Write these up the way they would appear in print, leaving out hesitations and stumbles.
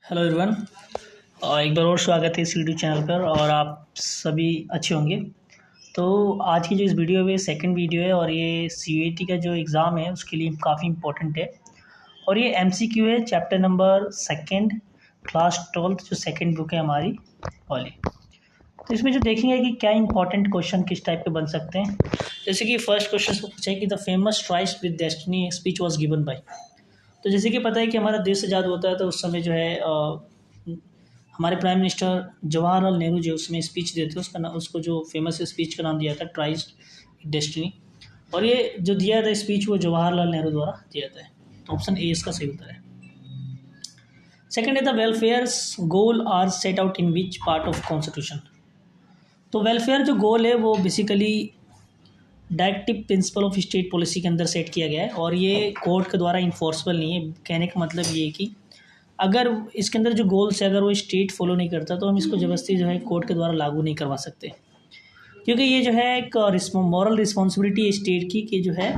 Hello everyone. एक बार और स्वागत है इस यूट्यूब चैनल पर और आप सभी अच्छे होंगे। तो आज की जो इस वीडियो में सेकंड वीडियो है और ये सीयूईटी का जो एग्ज़ाम है उसके लिए काफ़ी इम्पोर्टेंट है और ये एमसीक्यू है chapter number second class 12th जो सेकंड बुक है हमारी वाली। तो इसमें जो देखेंगे कि क्या इंपॉर्टेंट क्वेश्चन किस टाइप के बन सकते हैं। जैसे कि फर्स्ट क्वेश्चन को पूछा है कि the famous tryst with destiny speech was given by. तो जैसे कि पता है कि हमारा देश आज़ाद होता है तो उस समय जो है हमारे प्राइम मिनिस्टर जवाहरलाल नेहरू जो उसमें स्पीच देते हैं उसका नाम उसको जो फेमस स्पीच का नाम दिया था ट्राइस्ट डेस्टिनी। और ये जो दिया था स्पीच वो जवाहरलाल नेहरू द्वारा दिया था। तो ऑप्शन ए इसका सही उत्तर है। सेकंड है the welfare goal are set out in which part of constitution. तो वेलफेयर जो गोल है वो basically directive principle of state policy के अंदर सेट किया गया है और ये कोर्ट के द्वारा इन्फोर्सबल नहीं है। कहने का मतलब ये है कि अगर इसके अंदर जो गोल्स है अगर वो स्टेट फॉलो नहीं करता तो हम इसको ज़बरदस्ती जो है कोर्ट के द्वारा लागू नहीं करवा सकते, क्योंकि ये जो है एक मॉरल रिस्पॉन्सिबिलिटी है स्टेट की कि जो है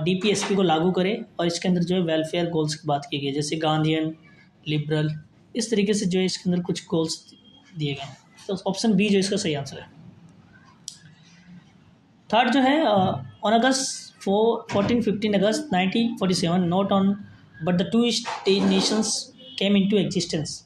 डीपीएसपी को लागू करे और इसके अंदर जो है वेलफेयर गोल्स की बात की गई है, जैसे गांधीयन लिबरल इस तरीके से जो है इसके अंदर कुछ गोल्स दिए गए हैं। तो ऑप्शन बी जो इसका सही आंसर है। थर्ड जो है on August 14-15 August 1947 not on but the two nations came into existence.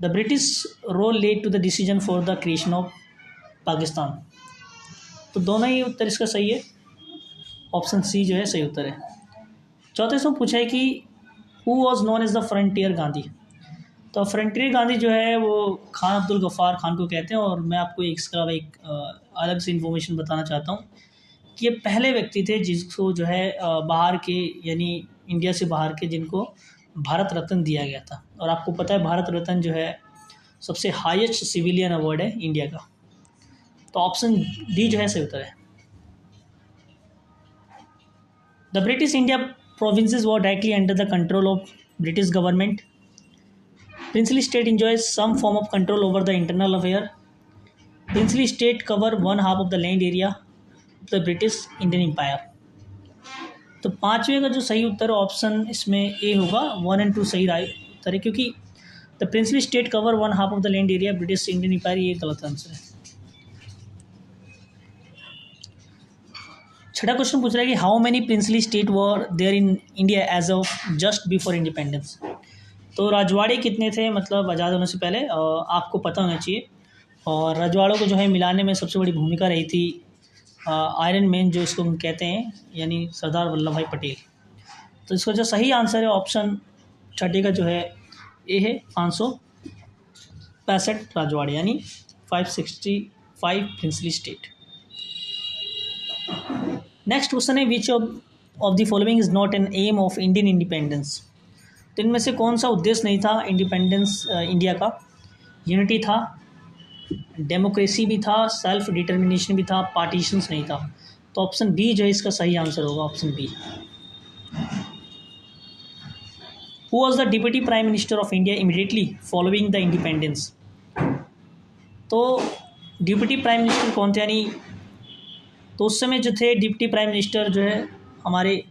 The British role led to the decision for the creation of Pakistan. तो दोनों ही उत्तर इसका सही है। ऑप्शन सी जो है सही उत्तर है। चौथे से पूछा है कि who was known as the frontier Gandhi. तो फ्रंटियर गांधी जो है वो खान अब्दुल गफ्फार खान को कहते हैं और मैं आपको इसका एक अलग से इन्फॉर्मेशन बताना चाहता हूँ कि ये पहले व्यक्ति थे जिसको जो है बाहर के यानी इंडिया से बाहर के जिनको भारत रत्न दिया गया था। और आपको पता है भारत रत्न जो है सबसे हाईएस्ट सिविलियन अवार्ड है इंडिया का। तो ऑप्शन डी जो है सही उत्तर है। The British India provinces were directly under the control of British government. Princely state enjoys some form of control over the internal affair. Princely state cover 1/2 of the land area of the British Indian Empire. तो पाँचवें का जो सही उत्तर option इसमें ए होगा। 1 और 2 सही उत्तर है, क्योंकि the princely state cover 1/2 of the land area British Indian empire, ये गलत आंसर है। छठा क्वेश्चन पूछ रहा है कि how many princely state were there in India as of just before independence. तो रजवाड़े कितने थे मतलब आज़ाद होने से पहले, आपको पता होना चाहिए। और रजवाड़ों को जो है मिलाने में सबसे बड़ी भूमिका रही थी आयरन मैन जो इसको हम कहते हैं यानी सरदार वल्लभ भाई पटेल। तो इसका जो सही आंसर है ऑप्शन छठे का जो है ए है 565 रजवाड़े यानी 565 प्रिंसली स्टेट। नेक्स्ट क्वेश्चन है which of the following is not an aim of Indian independence. तो इनमें से कौन सा उद्देश्य नहीं था इंडिपेंडेंस इंडिया का। यूनिटी था, डेमोक्रेसी भी था, सेल्फ डिटर्मिनेशन भी था, पार्टीशंस नहीं था। तो ऑप्शन बी जो है इसका सही आंसर होगा, option B. Who was the deputy prime minister of India immediately following the independence. तो डिप्टी प्राइम मिनिस्टर कौन थे, यानी तो उस समय जो थे डिप्टी प्राइम मिनिस्टर जो है हमारे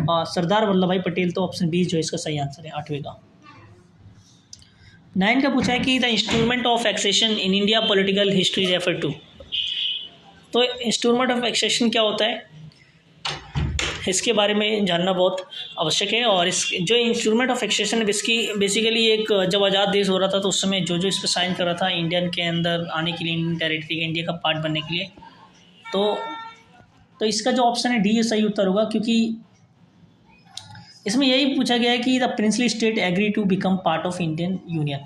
सरदार वल्लभ भाई पटेल। तो ऑप्शन बी जो है इसका सही आंसर है 8वें का। 9 का पूछा है कि the instrument of accession in India political history refer to. तो इंस्ट्रूमेंट ऑफ एक्सेशन क्या होता है इसके बारे में जानना बहुत आवश्यक है। और इस जो इंस्ट्रूमेंट ऑफ एक्सेशन है इसकी बेसिकली एक जब आज़ाद देश हो रहा था तो उस समय जो इस पर साइन कर रहा था इंडियन के अंदर आने के लिए, इंडियन टेरिटरी के इंडिया का पार्ट बनने के लिए। तो इसका जो ऑप्शन है डी सही उत्तर होगा, क्योंकि इसमें यही पूछा गया है कि the princely state agree to become part of Indian union.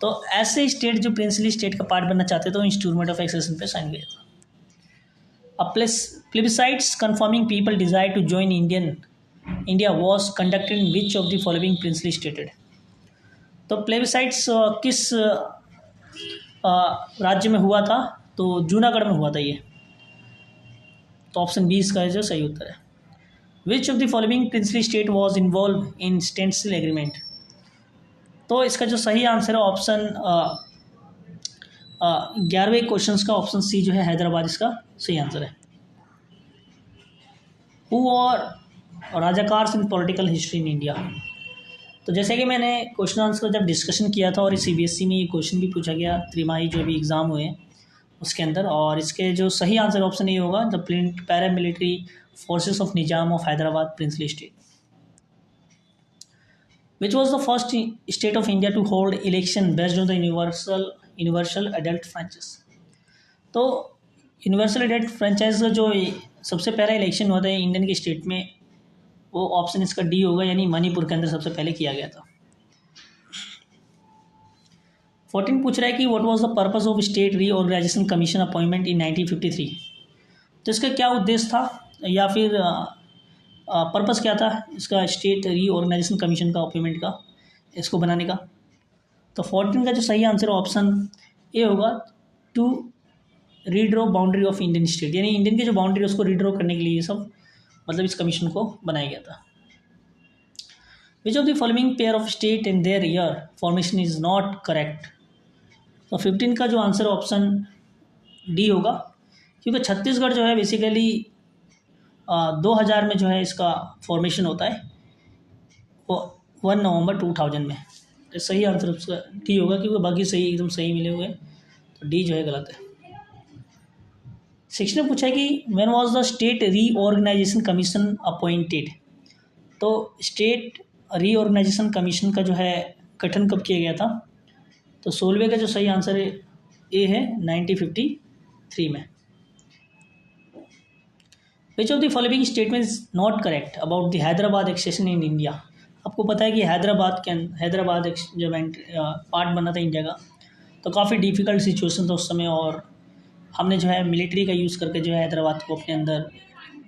तो ऐसे स्टेट जो प्रिंसली स्टेट का पार्ट बनना चाहते थे तो इंस्ट्रूमेंट ऑफ एक्सेशन पे साइन किया था। अब plebiscites confirming people desire to join India was conducted in which of the following princely stated. तो प्लेबिसाइट्स किस राज्य में हुआ था, तो जूनागढ़ में हुआ था ये। तो ऑप्शन बी इसका जो सही उत्तर है। Which of the following princely state was involve in standstill agreement. तो इसका जो सही आंसर है ऑप्शन 11वें क्वेश्चन का ऑप्शन सी जो है हैदराबाद इसका सही आंसर है। Who are Razakars in political history in India. तो जैसे कि मैंने क्वेश्चन आंसर जब डिस्कशन किया था और CBSE में ये क्वेश्चन भी पूछा गया त्रिमाही जो भी एग्ज़ाम हुए हैं उसके अंदर, और इसके जो सही आंसर ऑप्शन ये होगा the paramilitary forces of Nizam of Hyderabad princely state. Which was the first state of India to hold election based on the universal adult franchise. तो यूनिवर्सल एडल्ट फ्रेंचाइज जो सबसे पहला इलेक्शन हुआ था इंडियन के स्टेट में, वो ऑप्शन इसका डी होगा, यानी मणिपुर के अंदर सबसे पहले किया गया था। 14 पूछ रहा है कि what was the purpose of state reorganisation commission appointment in 1953। तो इसका क्या उद्देश्य था या फिर पर्पस क्या था इसका स्टेट रीऑर्गेनाइजेशन कमीशन का अपॉइंटमेंट का, इसको बनाने का। तो 14 का जो सही आंसर ऑप्शन ए होगा, to redraw boundary of Indian state, यानी इंडियन की जो बाउंड्री है उसको रीड्रॉ करने के लिए ये सब मतलब इस कमीशन को बनाया गया था। Which of the following pair of state and their year formation is not correct. तो 15 का जो आंसर ऑप्शन डी होगा, क्योंकि छत्तीसगढ़ जो है बेसिकली 2000 में जो है इसका फॉर्मेशन होता है, वो 1 नवंबर 2000 में। तो सही आंसर उसका डी होगा, क्योंकि बाकी सही एकदम सही मिले हुए, तो डी जो है गलत है। 6 ने पूछा है कि when was the state reorganisation commission appointed. तो स्टेट रीऑर्गेनाइजेशन कमीशन का जो है गठन कब किया गया था। तो 16वें का जो सही आंसर है ए है 1953 में। Which of the following statement is not correct about the Hyderabad accession in India. आपको पता है कि हैदराबाद जब पार्ट बना था इंडिया का, तो काफ़ी डिफ़िकल्ट सिचुएशन था उस समय, और हमने जो है मिलिट्री का यूज़ करके जो है हैदराबाद को अपने अंदर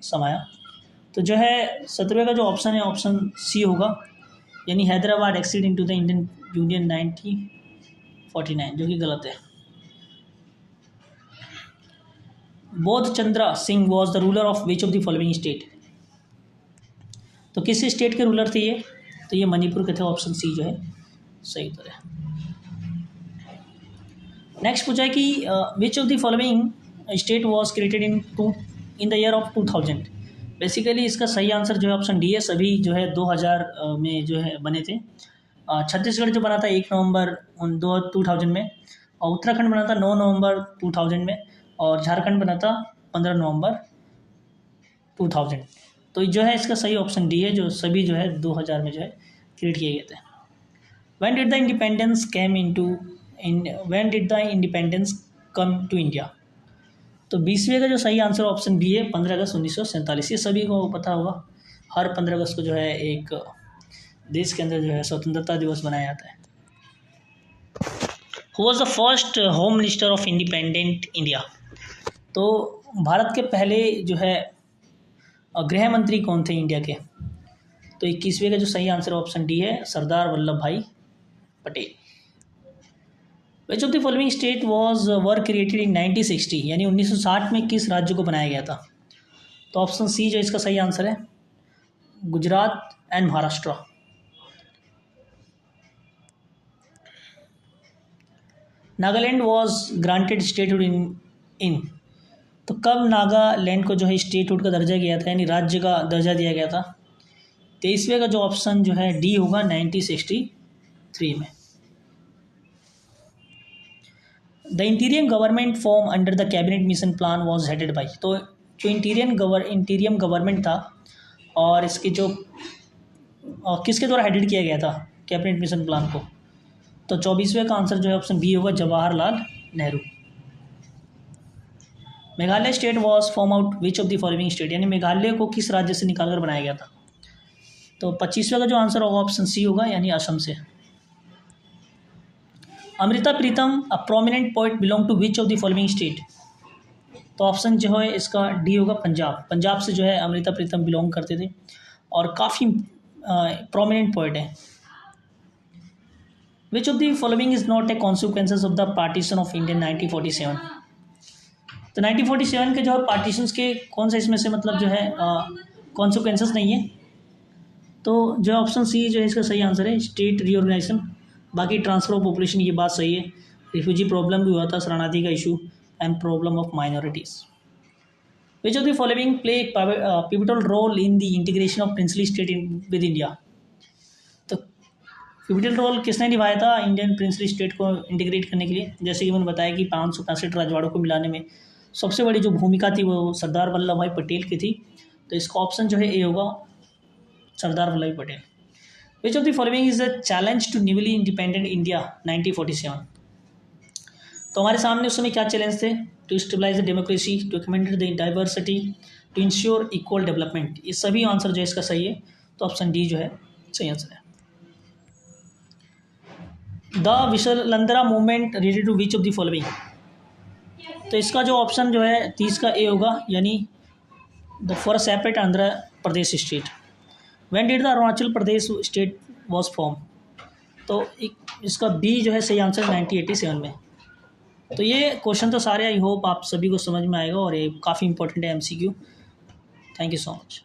समाया। तो जो है 17वें का जो ऑप्शन है ऑप्शन सी होगा, यानी Hyderabad exceed into the Indian union 1949, जो कि गलत है। बोध Chandra Singh was the ruler of which of the following state. तो किस स्टेट के रूलर थे ये, तो ये मणिपुर के थे, ऑप्शन सी जो है सही उत्तर है। नेक्स्ट पूछा है कि विच of the following state was created in the year of 2000। Basically इसका सही आंसर जो है ऑप्शन डी है, सभी जो है 2000 में जो है बने थे। छत्तीसगढ़ जो बना था 1 नवंबर 2000 में, और उत्तराखंड बना था 9 नवंबर 2000 में, और झारखंड बना था 15 नवंबर 2000। तो जो है इसका सही ऑप्शन डी है, जो सभी जो है 2000 में जो है क्रिएट किए गए थे। When did the independence come to India. तो 20वें का जो सही आंसर ऑप्शन बी है 15 अगस्त 1947। ये सभी को पता होगा, हर 15 अगस्त को जो है एक देश के अंदर जो है स्वतंत्रता दिवस मनाया जाता है। Who was the first home minister of independent India. तो भारत के पहले जो है गृह मंत्री कौन थे इंडिया के। तो 21वें का जो सही आंसर ऑप्शन डी है, सरदार Vallabh Bhai Patel. Which of the following state were created in 1960, यानी 1960 में किस राज्य को बनाया गया था। तो ऑप्शन सी जो इसका सही आंसर है, Gujarat and Maharashtra. Nagaland was granted statehood in. तो कब नागालैंड को जो है स्टेटहुड का दर्जा दिया था, यानी राज्य का दर्जा दिया गया था। 23वें का जो ऑप्शन जो है डी होगा 1963 में। The इंटीरियम government form under the cabinet mission plan was headed by. तो जो इंटीरियम गवर्नमेंट था, और इसके जो किसके द्वारा हेडेड किया गया था कैबिनेट मिशन प्लान को। तो 24वें का आंसर जो है ऑप्शन बी होगा, Jawaharlal Nehru. Meghalaya state was form out which of the following state, यानी मेघालय को किस राज्य से निकालकर बनाया गया था। तो 25वें का जो आंसर होगा ऑप्शन सी होगा, यानी असम से। Amrita Pritam a prominent poet belong to which of the following state. तो ऑप्शन जो है इसका डी होगा, पंजाब से जो है अमृता प्रीतम बिलोंग करते थे, और काफ़ी प्रोमिनेंट पोइट है। Which of the following is not a consequences of the partition of India 1947। तो 1947 के जो है पार्टीशंस के कौन सा इसमें से मतलब जो है कॉन्सिक्वेंसेस नहीं है। तो जो ऑप्शन सी जो है इसका सही आंसर है, स्टेट रीऑर्गेनाइजेशन। बाकी ट्रांसफर ऑफ पॉपुलेशन ये बात सही है, रिफ्यूजी प्रॉब्लम भी हुआ था, शरणार्थी का issue, and problem of minorities. Which of the following play pivotal role in the integration of princely state with India. तो पिवटल रोल किसने निभाया था इंडियन प्रिंसली स्टेट को इंटीग्रेट करने के लिए? जैसे कि मैंने बताया कि 565 रजवाड़ों को मिलाने में सबसे बड़ी जो भूमिका थी वो सरदार वल्लभ भाई पटेल की थी। तो इसका ऑप्शन जो है ए होगा, Sardar Vallabh Bhai Patel. Which of the following is a challenge to newly independent India 1947? तो हमारे सामने उस समय क्या चैलेंज थे? To stabilise the democracy, to commend the diversity, to ensure equal development. ये सभी आंसर जो है इसका सही है, तो ऑप्शन डी जो है सही आंसर है। The Vishalandhra movement related to which of the following? तो इसका जो ऑप्शन जो है 30 का ए होगा, यानी the first separate Andhra Pradesh state. When did the Arunachal Pradesh state was form? तो इसका बी जो है सही आंसर 1987 में। तो ये क्वेश्चन तो सारे आई होप आप सभी को समझ में आएगा और ये काफ़ी इंपॉर्टेंट है MCQ। Thank you so much.